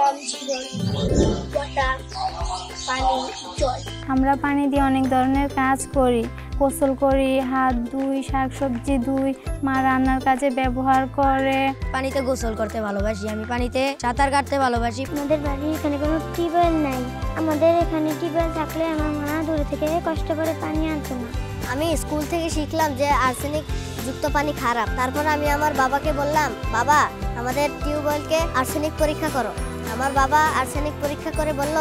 জল জীবন, ওয়াটার, পানি, জল। আমরা পানি দিয়ে অনেক ধরনের কাজ করি, গোসল করি, হাত ধুই, শাকসবজি ধুই, মা রান্নার কাজে ব্যবহার করে। পানিতে গোসল করতে ভালোবাসি, আমি পানিতে সাঁতার কাটতে ভালোবাসি। আমাদের বাড়ির এখানে কোনো টিউবওয়েল নাই। আমাদের এখানে টিউবওয়েল থাকলে আমার মা দূরে থেকে কষ্ট করে পানি আনতো না। আমি স্কুল থেকে শিখলাম যে আর্সেনিক যুক্ত পানি খারাপ। তারপর আমি আমার বাবাকে বললাম, বাবা আমাদের টিউবওয়েলকে আর্সেনিক পরীক্ষা করো। আমার বাবা আর্সেনিক পরীক্ষা করে বলল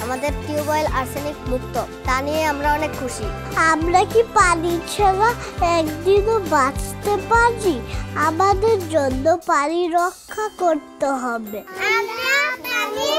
আমাদের টিউবওয়েল আর্সেনিক মুক্ত। তা নিয়ে আমরা অনেক খুশি। আমরা কি পানি ছাড়া একদিনও বাঁচতে পারি? আমাদের জন্য পানি রক্ষা করতে হবে। আমরা পানি